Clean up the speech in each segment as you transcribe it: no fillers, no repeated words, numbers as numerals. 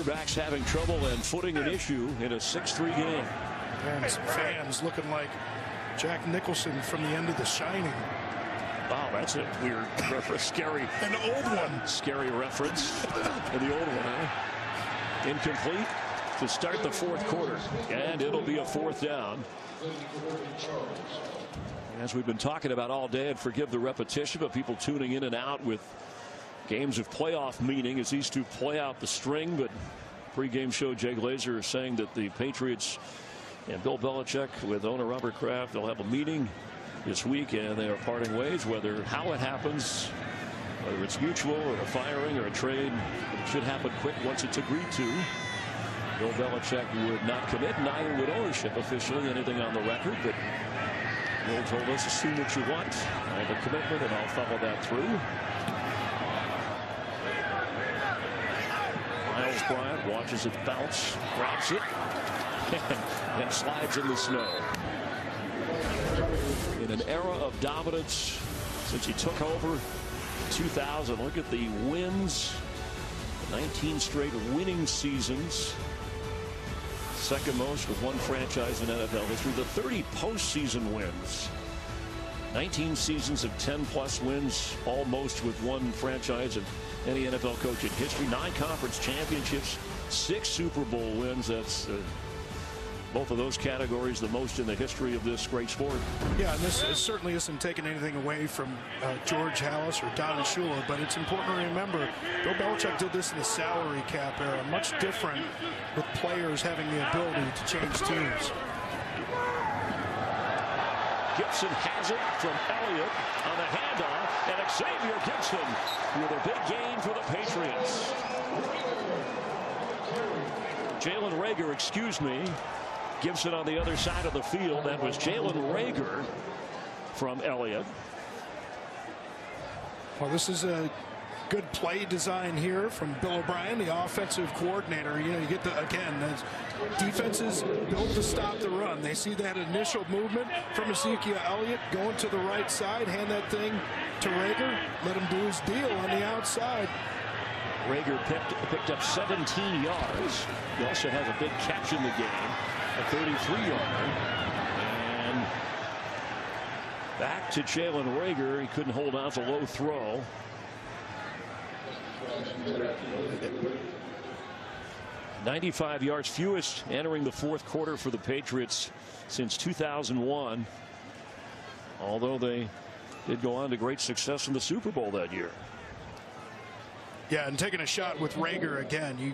Diamondbacks having trouble and footing an issue in a 6-3 game. And some fans looking like Jack Nicholson from the end of The Shining. Wow, that's a weird reference. Scary. An old one. Scary reference. And the old one, huh? Incomplete to start the fourth quarter. And it'll be a fourth down. As we've been talking about all day, and forgive the repetition, but people tuning in and out with games of playoff meaning as these two play out the string. But pregame show, Jay Glazer is saying that the Patriots and Bill Belichick with owner Robert Kraft, they'll have a meeting this week and they are parting ways. Whether how it happens, whether it's mutual or a firing or a trade, it should happen quick once it's agreed to. Bill Belichick would not commit, neither would ownership officially anything on the record, but Bill told us assume what you want. I have a commitment and I'll follow that through. Miles Bryant watches it bounce, grabs it, and slides in the snow. In an era of dominance since he took over 2000, look at the wins. 19 straight winning seasons. Second most with one franchise in NFL history. The 30 postseason wins. 19 seasons of 10+ wins, almost with one franchise of any NFL coach in history. 9 conference championships, 6 Super Bowl wins. That's both of those categories the most in the history of this great sport. Yeah, and this certainly isn't taking anything away from George Halas or Don Shula, but it's important to remember Bill Belichick did this in the salary cap era, much different with players having the ability to change teams. Gibson has it from Elliott on the handoff, and Xavier Gibson with a big gain for the Patriots. Jalen Reagor, excuse me. Gibson on the other side of the field. That was Jalen Reagor from Elliott. Well, this is a good play design here from Bill O'Brien, the offensive coordinator. You know, you get the, again, defenses built to stop the run. They see that initial movement from Ezekiel Elliott going to the right side, hand that thing to Reagor, let him do his deal on the outside. Reagor picked up 17 yards. He also has a big catch in the game, a 33-yarder. And back to Jalen Reagor. He couldn't hold on. It's a low throw. 95 yards, fewest entering the fourth quarter for the Patriots since 2001. Although they did go on to great success in the Super Bowl that year. Yeah, and taking a shot with Reagor again. You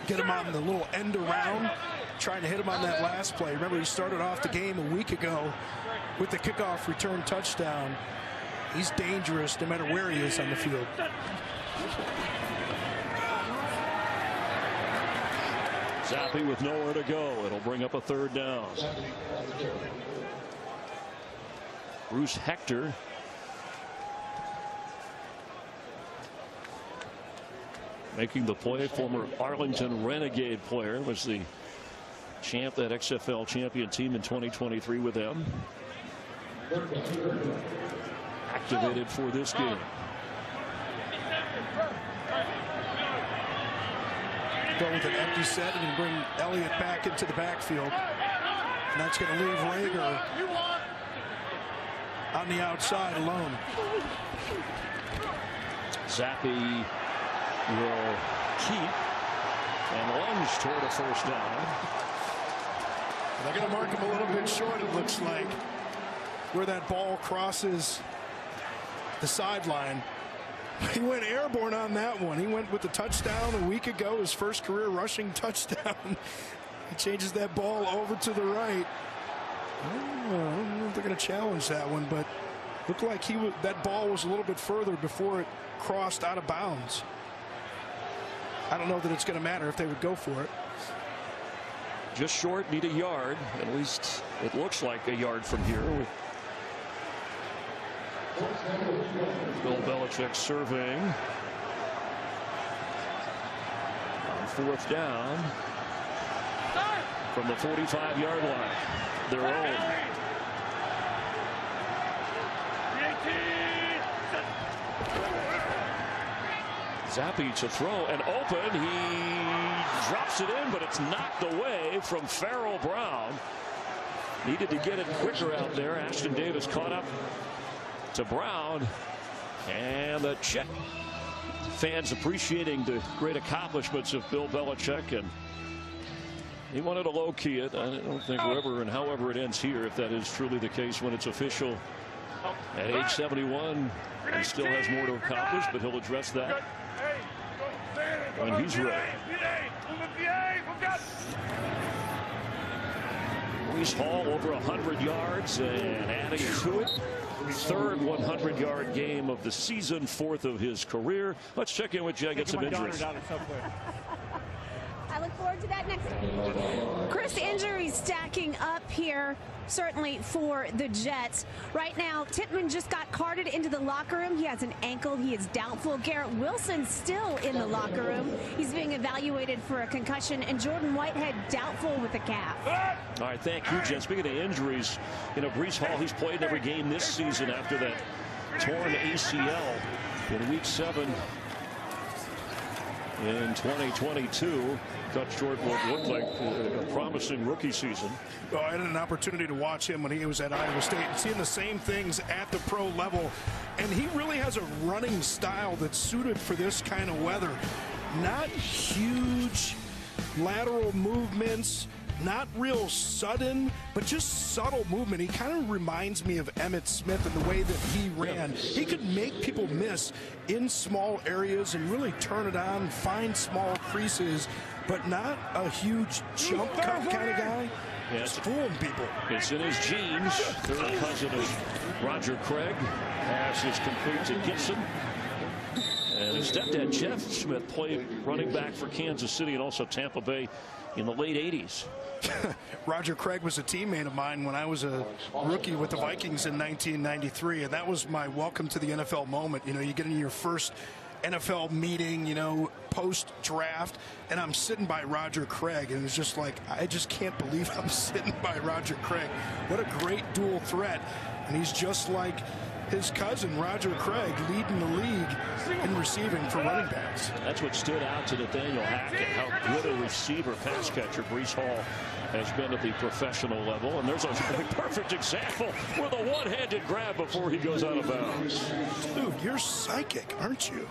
get him on the little end around, trying to hit him on that last play. Remember, he started off the game a week ago with the kickoff return touchdown. He's dangerous no matter where he is on the field. Zappi with nowhere to go. It'll bring up a third down. Bruce Hector making the play. Former Arlington Renegade player, was the champ, that XFL champion team in 2023 with them. Activated for this game. Go with an empty set and bring Elliott back into the backfield. And that's going to leave Reagor on the outside alone. Zappi will keep and lunge toward a first down. They're going to mark him a little bit short, it looks like, where that ball crosses the sideline. He went airborne on that one. He went with the touchdown a week ago, his first career rushing touchdown. He changes that ball over to the right. I don't know if they're going to challenge that one, but looked like that ball was a little bit further before it crossed out of bounds. I don't know that it's going to matter if they would go for it. Just short, need a yard. At least it looks like a yard from here. Bill Belichick surveying. On fourth down from the 45-yard line. Their own. Zappi to throw and open. He drops it in, but it's knocked away from Farrell Brown. Needed to get it quicker out there. Ashton Davis caught up to Brown, and the check. Fans appreciating the great accomplishments of Bill Belichick, and he wanted to low-key it. I don't think wherever and however it ends here, if that is truly the case when it's official. At age 71, he still has more to accomplish, but he'll address that when he's ready. Brees Hall over 100 yards and adding to it. Third 100-yard game of the season, fourth of his career. Let's check in with Jay, get some injuries. I look forward to that next week. Chris, injuries stacking up here, certainly for the Jets. Right now, Tippmann just got carted into the locker room. He has an ankle. He is doubtful. Garrett Wilson still in the locker room. He's being evaluated for a concussion. And Jordan Whitehead doubtful with a calf. All right, thank you, Jen. Speaking of injuries, Brees Hall, he's played every game this season after that torn ACL in Week 7 in 2022. Cut short what looked like a promising rookie season. Oh, I had an opportunity to watch him when he was at Iowa State and seeing the same things at the pro level. And he really has a running style that's suited for this kind of weather. Not huge lateral movements, not real sudden, but just subtle movement. He kind of reminds me of Emmitt Smith in the way that he ran. He could make people miss in small areas and really turn it on, find small creases, but not a huge jump cut kind of guy. Yeah, just fooling people. It's in his genes. Third cousin of Roger Craig. Pass is complete to Gibson. And his stepdad, Jeff Smith, played running back for Kansas City and also Tampa Bay in the late 80s. Roger Craig was a teammate of mine when I was a rookie with the Vikings in 1993, and that was my welcome to the NFL moment. You get in your first NFL meeting, post-draft, and I'm sitting by Roger Craig, and it's just like, I just can't believe I'm sitting by Roger Craig. What a great dual threat, and he's just like his cousin, Roger Craig, leading the league in receiving for running backs. That's what stood out to Nathaniel Hackett, how good a receiver, pass catcher Brees Hall has been at the professional level. And there's a perfect example with a one-handed grab before he goes out of bounds. Dude, you're psychic, aren't you?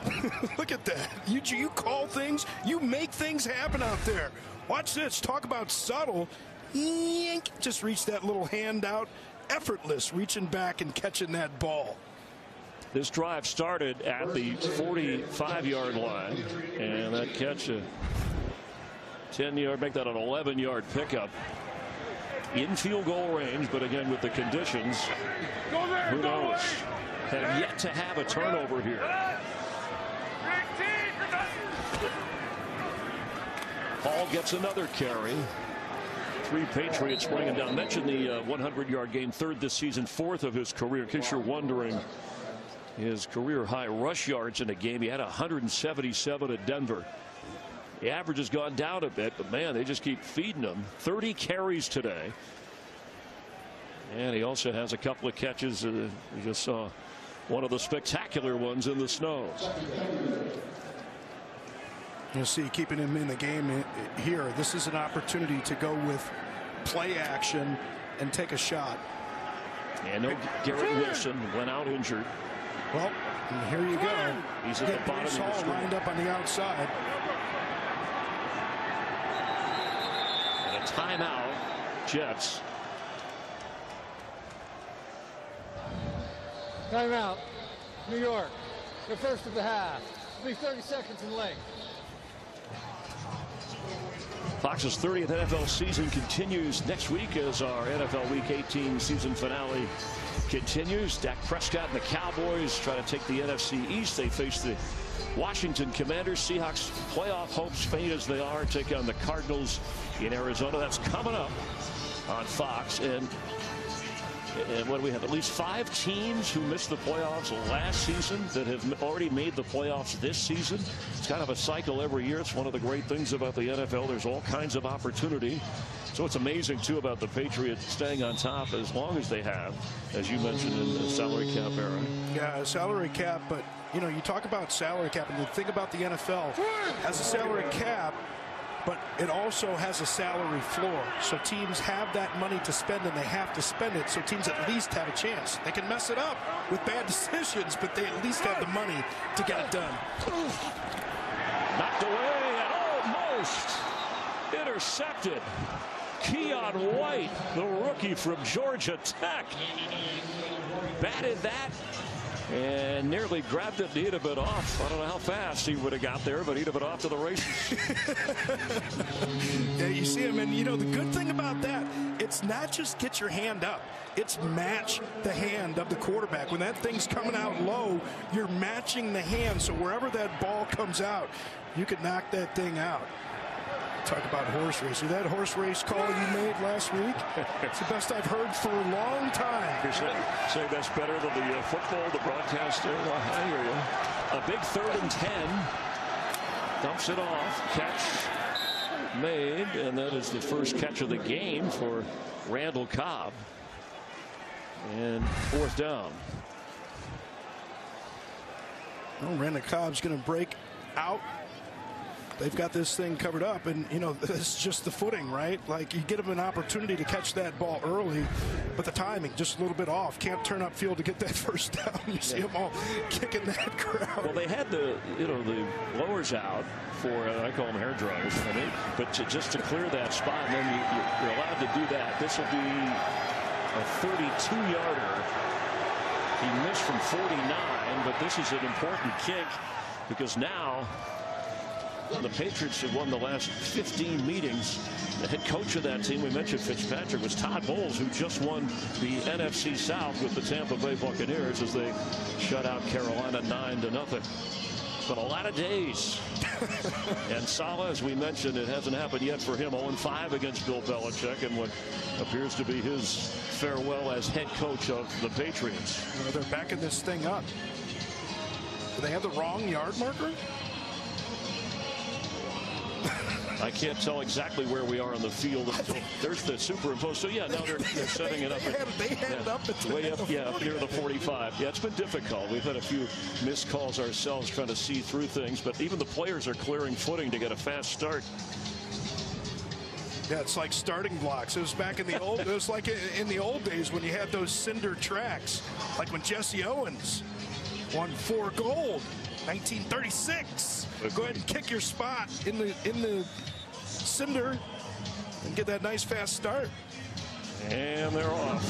Look at that. You call things, you make things happen out there. Watch this. Talk about subtle. Yank. Just reach that little hand out. Effortless, reaching back and catching that ball. This drive started at the 45-yard line, and that catch a 10-yard, make that an 11-yard pickup in field goal range. But again, with the conditions, who knows? Have yet to have a turnover here. Hall gets another carry. 3 Patriots bringing down. Mentioned the 100-yard game, third this season, fourth of his career. In case you're wondering, his career high rush yards in a game. He had 177 at Denver. The average has gone down a bit, but man, they just keep feeding him. 30 carries today. And he also has a couple of catches. We just saw one of the spectacular ones in the snow. You'll see, keeping him in the game here. This is an opportunity to go with play action and take a shot. And no Garrett Wilson went out injured. Well, and here you go. He's at the bottom of the screen. Lined up on the outside. And a timeout, Jets. Timeout, New York. The first of the half. It'll be 30 seconds in length. Fox's 30th NFL season continues next week as our NFL Week 18 season finale continues. Dak Prescott and the Cowboys try to take the NFC East. They face the Washington Commanders. Seahawks playoff hopes, faint as they are, take on the Cardinals in Arizona. That's coming up on Fox. And what do we have? At least 5 teams who missed the playoffs last season that have already made the playoffs this season. It's kind of a cycle every year. It's one of the great things about the NFL. There's all kinds of opportunity. So it's amazing, too, about the Patriots staying on top as long as they have, as you mentioned, in the salary cap era. Yeah, salary cap, but, you talk about salary cap, and the thing about the NFL has a salary cap, but it also has a salary floor. So teams have that money to spend, and they have to spend it, so teams at least have a chance. They can mess it up with bad decisions, but they at least have the money to get it done. Knocked away and almost intercepted. Keon White, the rookie from Georgia Tech, batted that and nearly grabbed it and he'd have been off. I don't know how fast he would have got there, but he'd have been off to the races. Yeah, you see him, and you know the good thing about that, it's not just get your hand up, it's match the hand of the quarterback. When that thing's coming out low, you're matching the hand, so wherever that ball comes out, you can knock that thing out. Talk about horse racing. That horse race call you made last week, it's the best I've heard for a long time. You're saying that's better than the football, the broadcaster. I hear you. A big 3rd and 10. Dumps it off. Catch made, and that is the first catch of the game for Randall Cobb. And 4th down. Well, Randall Cobb's going to break out. They've got this thing covered up, and you know it's just the footing, right? Like you get him an opportunity to catch that ball early, but the timing just a little bit off. Can't turn up field to get that first down. You see them all kicking that crowd. Well, they had the the blowers out for I call them hair dryers, but just to clear that spot, and then you're allowed to do that. This will be a 32-yarder. He missed from 49, but this is an important kick because now the Patriots have won the last 15 meetings. The head coach of that team, we mentioned Fitzpatrick, was Todd Bowles, who just won the NFC South with the Tampa Bay Buccaneers as they shut out Carolina 9-0. It's been a lot of days. And Saleh, as we mentioned, it hasn't happened yet for him. 0-5 against Bill Belichick and what appears to be his farewell as head coach of the Patriots. You know, they're backing this thing up. Do they have the wrong yard marker? I can't tell exactly where we are on the field until there's the superimposed. So yeah, now they're setting it up. They had it up at way up, up near the 45. Yeah, it's been difficult. We've had a few missed calls ourselves trying to see through things, but even the players are clearing footing to get a fast start. Yeah, it's like starting blocks. It was back in the old. It was like in the old days when you had those cinder tracks, like when Jesse Owens won 4 gold, 1936. Go ahead and kick your spot in the cinder and get that nice fast start. And they're off.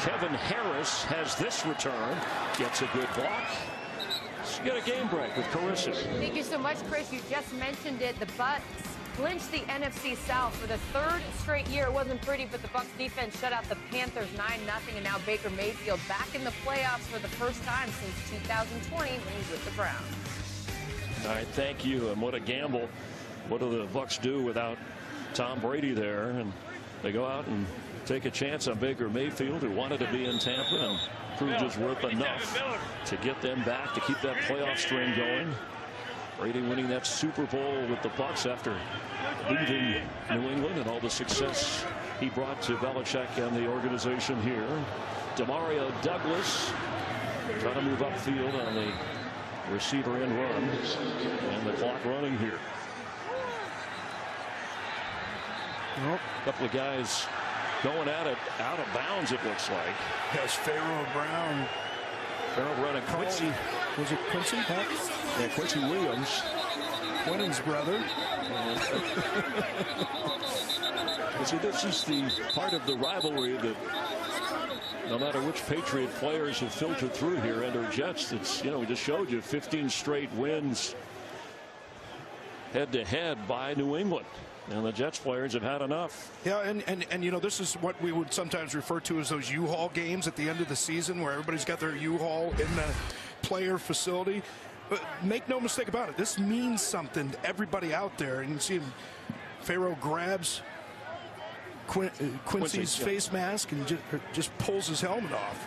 Kevin Harris has this return. Gets a good block. Let's get a game break with Carissa. Thank you so much, Chris. You just mentioned it. The Bucs clinched the NFC South for the 3rd straight year. It wasn't pretty, but the Bucs defense shut out the Panthers 9-0, and now Baker Mayfield back in the playoffs for the first time since 2020 when he was with the Browns. All right, thank you. And what a gamble. What do the Bucs do without Tom Brady there? And they go out and take a chance on Baker Mayfield, who wanted to be in Tampa and proved his worth enough to get them back to keep that playoff string going. Brady winning that Super Bowl with the Bucs after leaving New England and all the success he brought to Belichick and the organization here. Demario Douglas trying to move upfield on the receiver end run, and the clock running here. A couple of guys going at it out of bounds, it looks like. Yes, Pharaoh Brown. Pharaoh Brown and Quincy. Was it Quincy? Yeah, Quincy Williams. Quinn's brother. See, this is the part of the rivalry that no matter which Patriot players have filtered through here and are Jets, it's, we just showed you 15 straight wins head to head by New England. And the Jets players have had enough. Yeah, and this is what we would sometimes refer to as those U-Haul games at the end of the season where everybody's got their U-Haul in the player facility. But make no mistake about it, this means something to everybody out there. And you see him, Pharaoh grabs Quincy's face mask and just pulls his helmet off.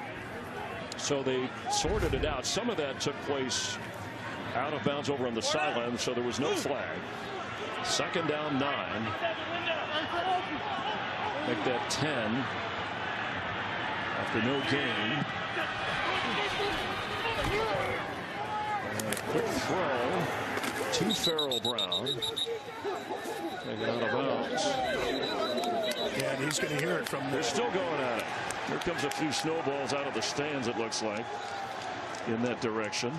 So they sorted it out. Some of that took place out of bounds over on the sideline, so there was no flag. 2nd down 9. Make that 10 after no gain. throw to Farrell Brown. Taken out of bounds. Yeah, and he's going to hear it from there. They're still going at it. Here comes a few snowballs out of the stands, it looks like, in that direction.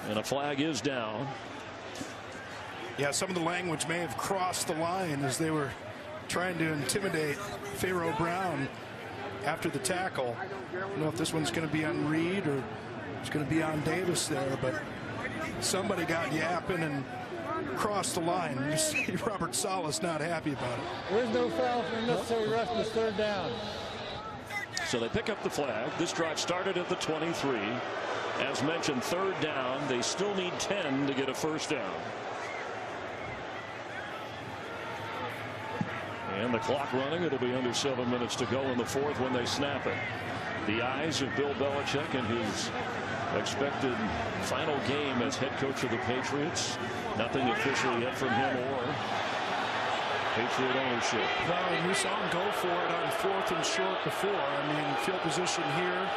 And a flag is down. Yeah, some of the language may have crossed the line as they were trying to intimidate Farrell Brown after the tackle. I don't know if this one's going to be on Reed or it's going to be on Davis there, but somebody got yapping and crossed the line. You see Robert Saleh's not happy about it. There is no foul for unnecessary rush in this third down. So they pick up the flag. This drive started at the 23. As mentioned, third down. They still need 10 to get a first down. And the clock running. It'll be under 7 minutes to go in the fourth when they snap it. The eyes of Bill Belichick and his expected final game as head coach of the Patriots. Nothing officially yet from him or Patriot ownership. No, and we saw him go for it on 4th and short before. I mean, field position here.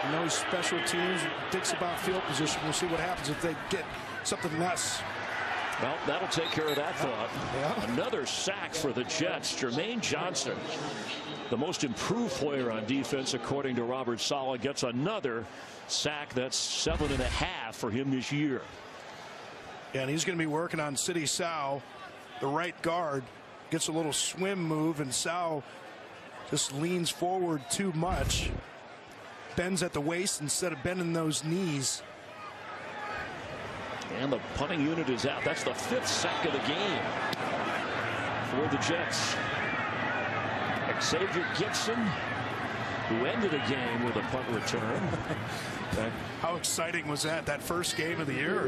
You know, special teams thinks about field position. We'll see what happens if they get something less. Well, that'll take care of that thought. Yeah. Another sack for the Jets. Jermaine Johnson, the most improved player on defense, according to Robert Saleh, gets another sack. That's 7.5 for him this year. Yeah, and he's going to be working on City Sau, the right guard. Gets a little swim move, and Sau just leans forward too much. Bends at the waist instead of bending those knees. And the punting unit is out. That's the 5th sack of the game for the Jets. Xavier Gibson, who ended a game with a punt return. How exciting was that? That first game of the year.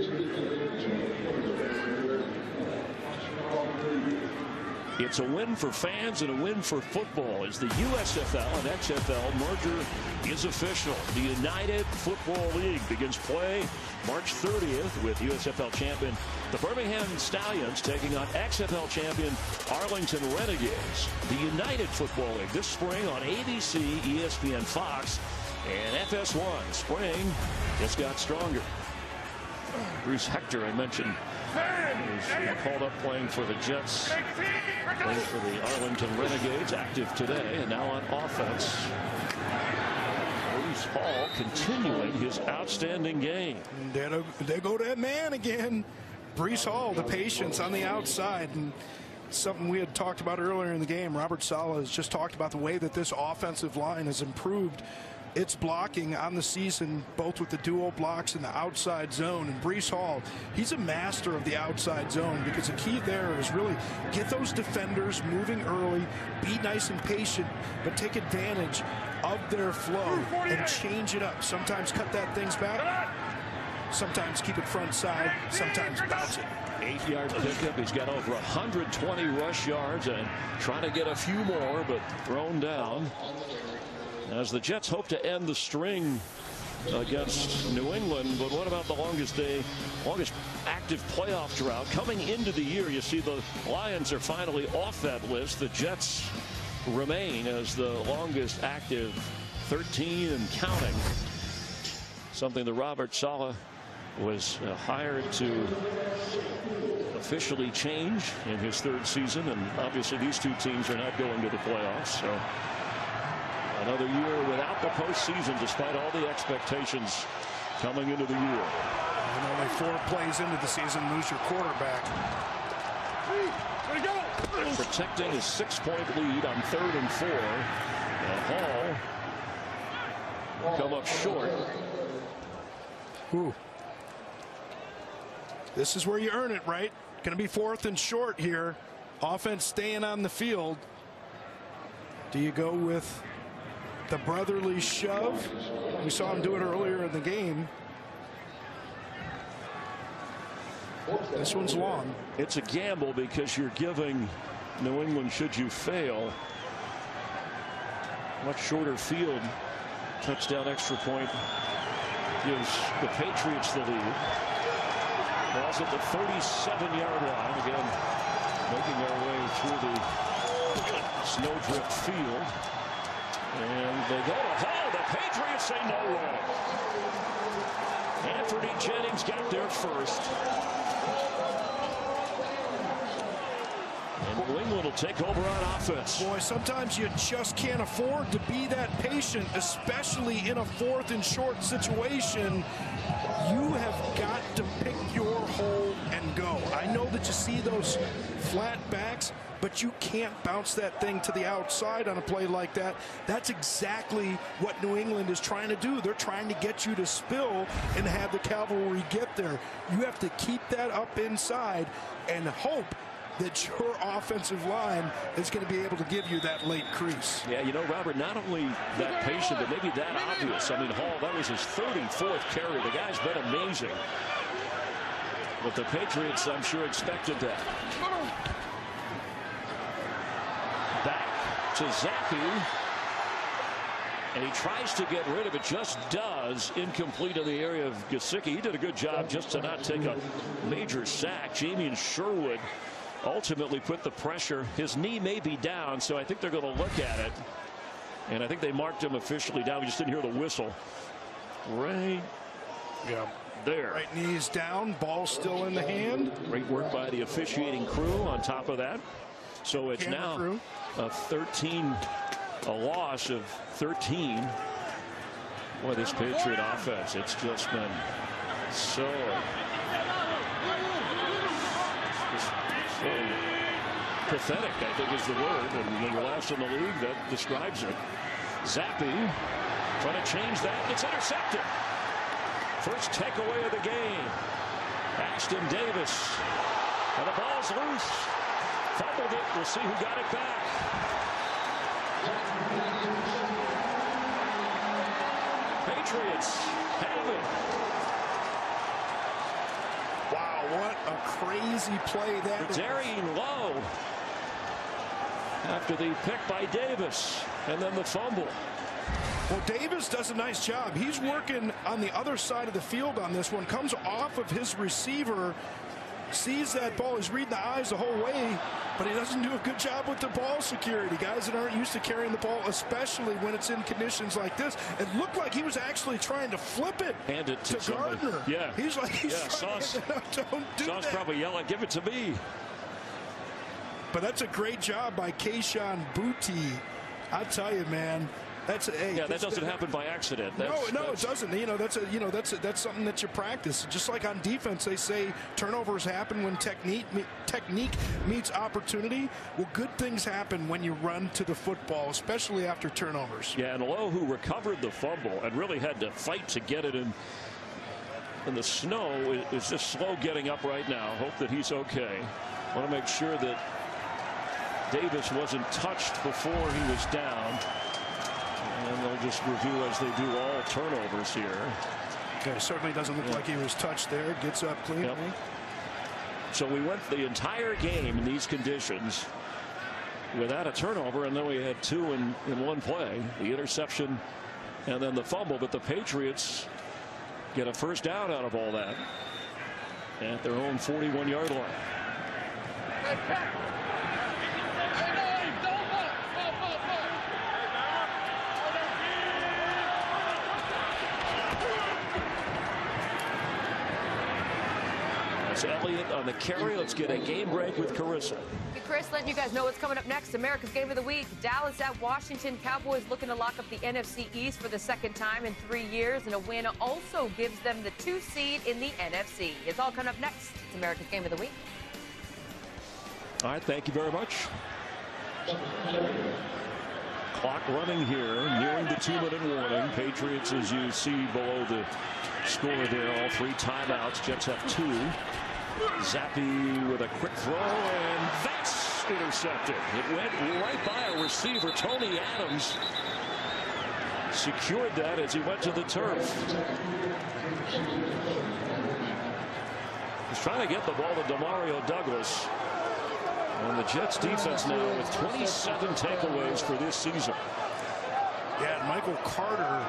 It's a win for fans and a win for football as the USFL and XFL merger is official. The United Football League begins play March 30th with USFL champion the Birmingham Stallions taking on XFL champion Arlington Renegades. The United Football League this spring on ABC, ESPN, Fox, and FS1. Spring just got stronger. Bruce Hector, I mentioned, is called up playing for the Jets, playing for the Arlington Renegades, active today, and now on offense. Bruce Hall continuing his outstanding game. There go that man again. Breece Hall, the patience on the outside, and something we had talked about earlier in the game. Robert Saleh has just talked about the way that this offensive line has improved its blocking on the season, both with the dual blocks in the outside zone. And Breece Hall, he's a master of the outside zone, because the key there is really get those defenders moving early, be nice and patient, but take advantage of their flow and change it up. Sometimes cut that things back, sometimes keep it front side, sometimes bounce it. 8-yard pickup. He's got over 120 rush yards and trying to get a few more, but thrown down. As the Jets hope to end the string against New England, but what about the longest active playoff drought coming into the year? You see the Lions are finally off that list. The Jets remain as the longest active, 13 and counting. Something that Robert Saleh was hired to officially change in his 3rd season, and obviously these two teams are not going to the playoffs. So another year without the postseason, despite all the expectations coming into the year. And only 4 plays into the season, lose your quarterback. Protecting his 6-point lead on 3rd and 4. And Hall come up short. Ooh. This is where you earn it, right? Going to be 4th and short here. Offense staying on the field. Do you go with the brotherly shove? We saw him do it earlier in the game. This one's long. It's a gamble because you're giving New England, should you fail, much shorter field. Touchdown extra point gives the Patriots the lead. Ball's at the 37-yard line. Again, making our way through the snowdrift field. And they go to Hall. The Patriots say no way. Rafferty Jennings got there first. And New England will take over on offense. Boy, sometimes you just can't afford to be that patient, especially in a 4th and short situation. You have got to pick your hole and go. I know that you see those flat backs, but you can't bounce that thing to the outside on a play like that. That's exactly what New England is trying to do. They're trying to get you to spill and have the cavalry get there. You have to keep that up inside and hope that your offensive line is going to be able to give you that late crease. Yeah, you know, Robert, not only that patient, but maybe that obvious. I mean, Hall, that was his 34th carry. The guy's been amazing. But the Patriots, I'm sure, expected that. Back to Zappi. And he tries to get rid of it, just does. Incomplete in the area of Gesicki. He did a good job just to not take a major sack. Jamie and Sherwood ultimately put the pressure. His knee may be down, so I think they're going to look at it. And I think they marked him officially down. We just didn't hear the whistle. Right there. Right knee's down, ball still in the hand. Great work by the officiating crew on top of that. So it's now a loss of 13. Boy, this Patriot offense, it's just been so pathetic, I think is the word. And when you're last in the league, that describes it. Zappi trying to change that. It's intercepted. First takeaway of the game. Ashton Davis. And the ball's loose. Fumbled it. We'll see who got it back. Patriots have it. What a crazy play that is. Darian Lowe after the pick by Davis and then the fumble. Well, Davis does a nice job. He's working on the other side of the field on this one. Comes off of his receiver. Sees that ball. He's reading the eyes the whole way, but he doesn't do a good job with the ball security. Guys that aren't used to carrying the ball, especially when it's in conditions like this. It looked like he was actually trying to flip it, hand it to Gardner. Yeah. He's like, Sauce don't do that. Probably yelling, give it to me. But that's a great job by Kayshon Boutte. I tell you, man. That's that doesn't happen by accident. No, it doesn't. You know, that's something that you practice. Just like on defense, they say turnovers happen when technique meets opportunity. Well, good things happen when you run to the football, especially after turnovers. Yeah, and Lowe, who recovered the fumble and really had to fight to get it in the snow, is just slow getting up right now. Hope that he's okay. Want to make sure that Davis wasn't touched before he was down. And they'll just review as they do all turnovers here. Okay, certainly doesn't look like he was touched there. Gets up cleanly. Yep. So we went the entire game in these conditions without a turnover, and then we had two in one play. The interception and then the fumble, but the Patriots get a first down out of all that at their own 41-yard line. Elliott on the carry. Let's get a game break with Carissa. Hey, Chris, letting you guys know what's coming up next. America's Game of the Week. Dallas at Washington. Cowboys looking to lock up the NFC East for the second time in 3 years, and a win also gives them the 2 seed in the NFC. It's all coming up next. It's America's Game of the Week. All right, thank you very much. Clock running here, nearing the 2-minute warning. Patriots, as you see below the score there, all 3 timeouts. Jets have 2. Zappi with a quick throw, and that's intercepted. It went right by a receiver. Tony Adams secured that as he went to the turf. He's trying to get the ball to Demario Douglas. And the Jets defense now with 27 takeaways for this season. Yeah, and Michael Carter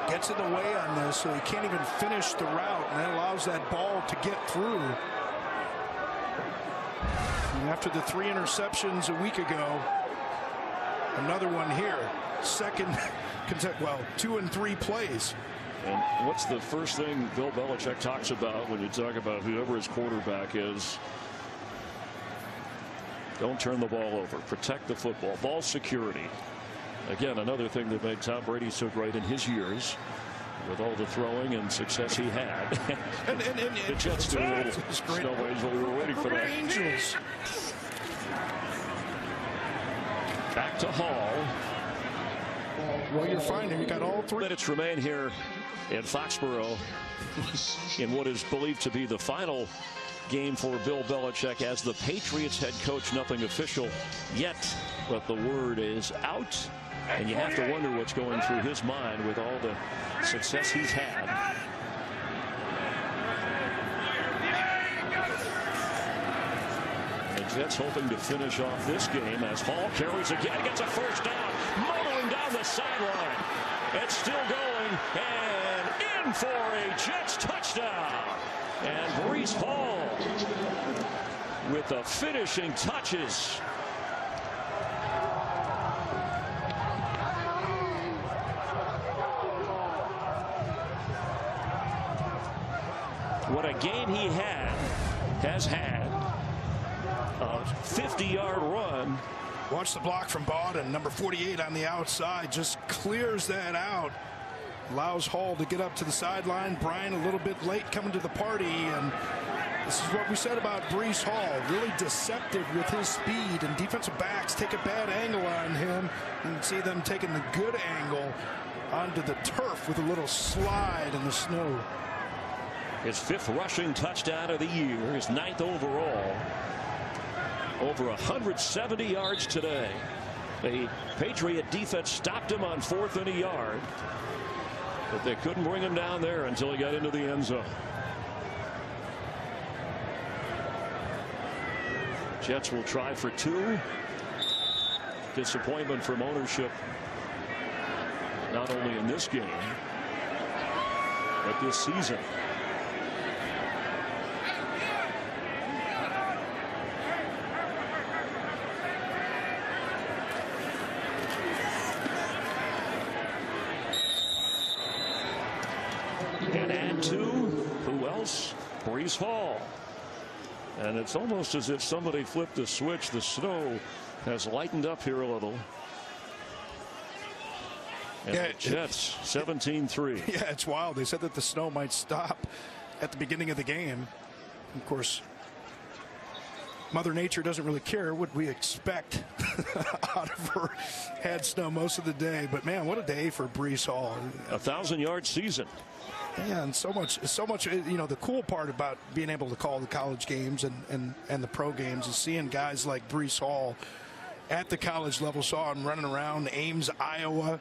gets in the way on this, so he can't even finish the route, and that allows that ball to get through. And after the 3 interceptions a week ago, another one here. Second, well, 2 and 3 plays And what's the first thing Bill Belichick talks about when you talk about whoever his quarterback is? Don't turn the ball over. Protect the football. Ball security. Again, another thing that made Tom Brady so great in his years, with all the throwing and success he had. and the Jets do a little snow angel. We were waiting for that. Angels. Back to Hall. Well, you're fine here. You got all 3 minutes remain here in Foxborough in what is believed to be the final game for Bill Belichick as the Patriots head coach. Nothing official yet, but the word is out, and you have to wonder what's going through his mind with all the success he's had. The Jets hoping to finish off this game as Hall carries again, gets a first down, motoring down the sideline. It's still going, and in for a Jets touchdown. And Breece Hall with the finishing touches. What a game he has had. A 50-yard run. Watch the block from Bawden. Number 48 on the outside just clears that out. Allows Hall to get up to the sideline. Brian a little bit late coming to the party, and this is what we said about Breece Hall. Really deceptive with his speed, and defensive backs take a bad angle on him. You can see them taking the good angle onto the turf with a little slide in the snow. His 5th rushing touchdown of the year, his 9th overall. Over 170 yards today. The Patriot defense stopped him on 4th and a yard, but they couldn't bring him down there until he got into the end zone. Jets will try for 2. Disappointment from ownership, not only in this game, but this season. And add 2. Who else? Breece Hall. And it's almost as if somebody flipped a switch. The snow has lightened up here a little. And the Jets 17-3. Yeah, it's wild. They said that the snow might stop at the beginning of the game. Of course, Mother Nature doesn't really care what we expect out of her. Had snow most of the day, but man, what a day for Breece Hall. 1,000-yard season. Yeah, and so much. You know, the cool part about being able to call the college games and the pro games is seeing guys like Breece Hall at the college level. Saw him running around Ames, Iowa.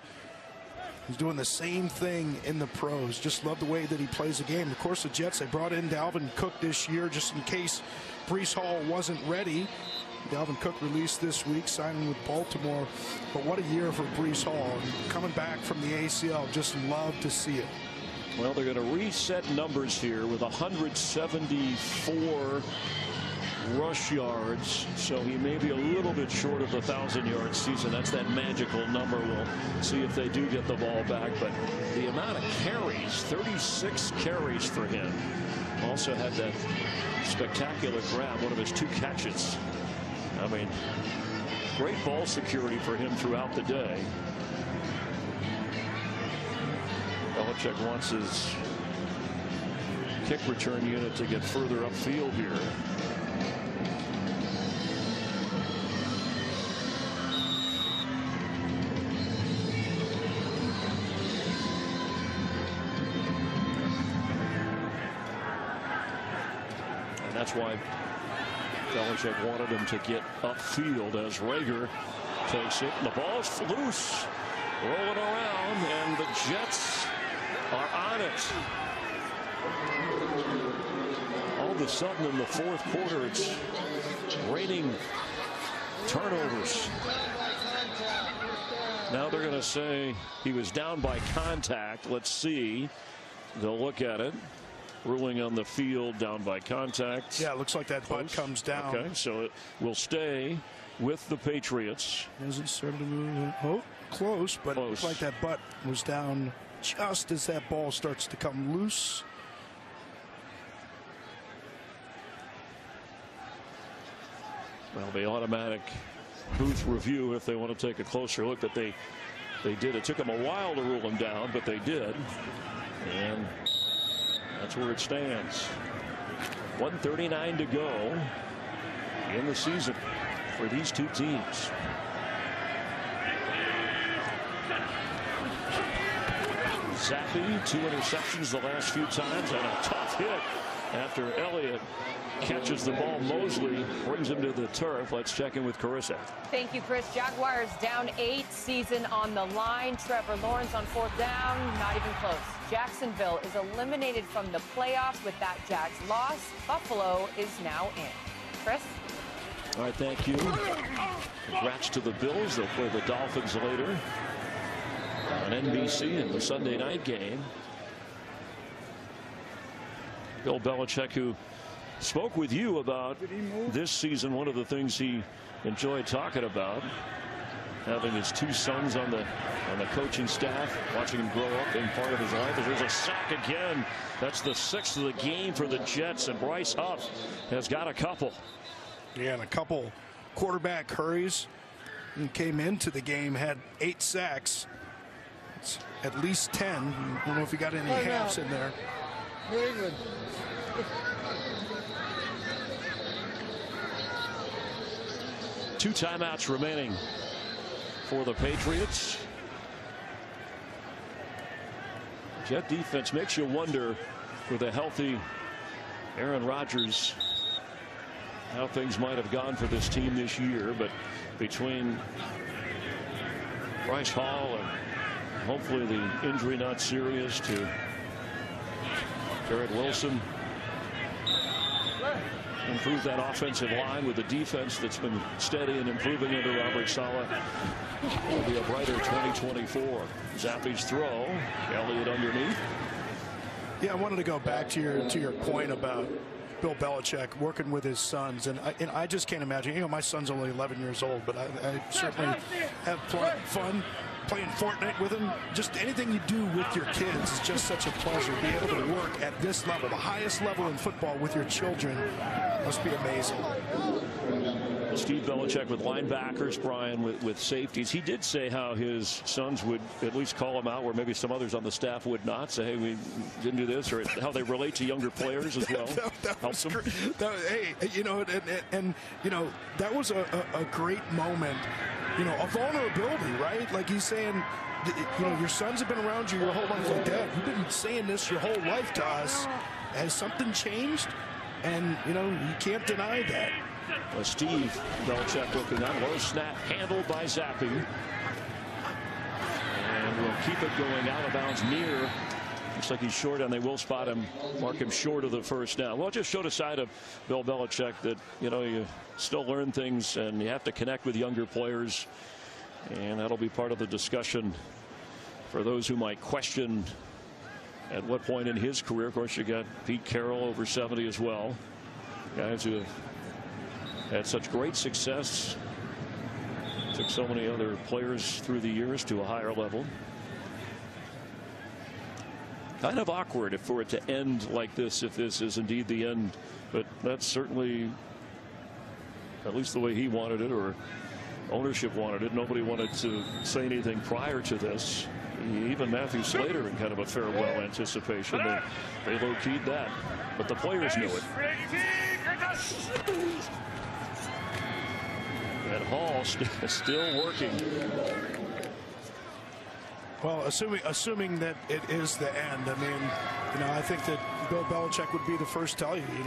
He's doing the same thing in the pros. Just love the way that he plays the game. Of course, the Jets, they brought in Dalvin Cook this year just in case Breece Hall wasn't ready. Dalvin Cook released this week, signing with Baltimore. But what a year for Breece Hall. Coming back from the ACL, just love to see it. Well, they're going to reset numbers here with 174 rush yards, so he may be a little bit short of the 1,000-yard season. That's that magical number. We'll see if they do get the ball back, but the amount of carries, 36 carries for him. Also had that spectacular grab, one of his 2 catches. I mean, great ball security for him throughout the day. Belichick wants his kick return unit to get further upfield here. And that's why Belichick wanted him to get upfield as Rager takes it. The ball's loose, rolling around, and the Jets are on it. All of a sudden in the 4th quarter, it's raining turnovers. Now they're going to say he was down by contact. Let's see. They'll look at it. Ruling on the field, down by contact. Yeah, it looks like that butt comes down. Okay, so it will stay with the Patriots. Hasn't started to move. Oh, close, but it looks like that butt was down just as that ball starts to come loose. Well, the automatic booth review, if they want to take a closer look, but they did. It took them a while to rule him down, but they did. And that's where it stands. 1:39 to go in the season for these two teams. Zappi, 2 interceptions the last few times, and a tough hit after Elliott catches the ball. Mosley brings him to the turf. Let's check in with Carissa. Thank you, Chris. Jaguars down 8, season on the line. Trevor Lawrence on 4th down, not even close. Jacksonville is eliminated from the playoffs with that Jags loss. Buffalo is now in. Chris? All right, thank you. Congrats to the Bills. They'll play the Dolphins later on NBC in the Sunday night game. Bill Belichick, who spoke with you about this season, one of the things he enjoyed talking about, having his 2 sons on the coaching staff, watching him grow up in part of his life. There's a sack again. That's the 6th of the game for the Jets, and Bryce Huff has got a couple. Yeah, and a couple quarterback hurries, and came into the game, had 8 sacks. It's at least 10. I don't know if he got any halves in there. New England. 2 timeouts remaining for the Patriots. Jet defense makes you wonder, with a healthy Aaron Rodgers, how things might have gone for this team this year. But between Bryce Hall and hopefully the injury not serious to Garrett Wilson, improve that offensive line with a defense that's been steady and improving under Robert Saleh. Will be a brighter 2024. Zappi's throw, Elliott underneath. Yeah, I wanted to go back to your point about Bill Belichick working with his sons, and I just can't imagine. You know, my son's only 11 years old, but I certainly have fun playing Fortnite with him. Just anything you do with your kids is just such a pleasure. Being able to work at this level, the highest level in football, with your children must be amazing. Steve Belichick with linebackers, Brian with safeties. He did say how his sons would at least call him out, where maybe some others on the staff would not. Say, hey, we didn't do this, or how they relate to younger players as well. that was hey, you know, and you know, that was a great moment. You know, a vulnerability, right? Like he's saying, you know, your sons have been around you your whole life. Like, Dad, you've been saying this your whole life to us. Has something changed? And, you know, you can't deny that. Steve Belichick looking on. Low snap handled by Zappi. And we'll keep it going out of bounds near. Looks like he's short, and they will spot him, mark him short of the first down. Well, it just showed a side of Bill Belichick that, you know, you still learn things and you have to connect with younger players. And that'll be part of the discussion for those who might question at what point in his career. Of course, you got Pete Carroll over 70 as well. Guys who have had such great success. Took so many other players through the years to a higher level. Kind of awkward for it to end like this, if this is indeed the end. But that's certainly at least the way he wanted it, or ownership wanted it. Nobody wanted to say anything prior to this. Even Matthew Slater in kind of a farewell anticipation. They low-keyed that. But the players knew it. And Hall still working. Well, assuming that it is the end, I mean, you know, I think that Bill Belichick would be the first to tell you, you know,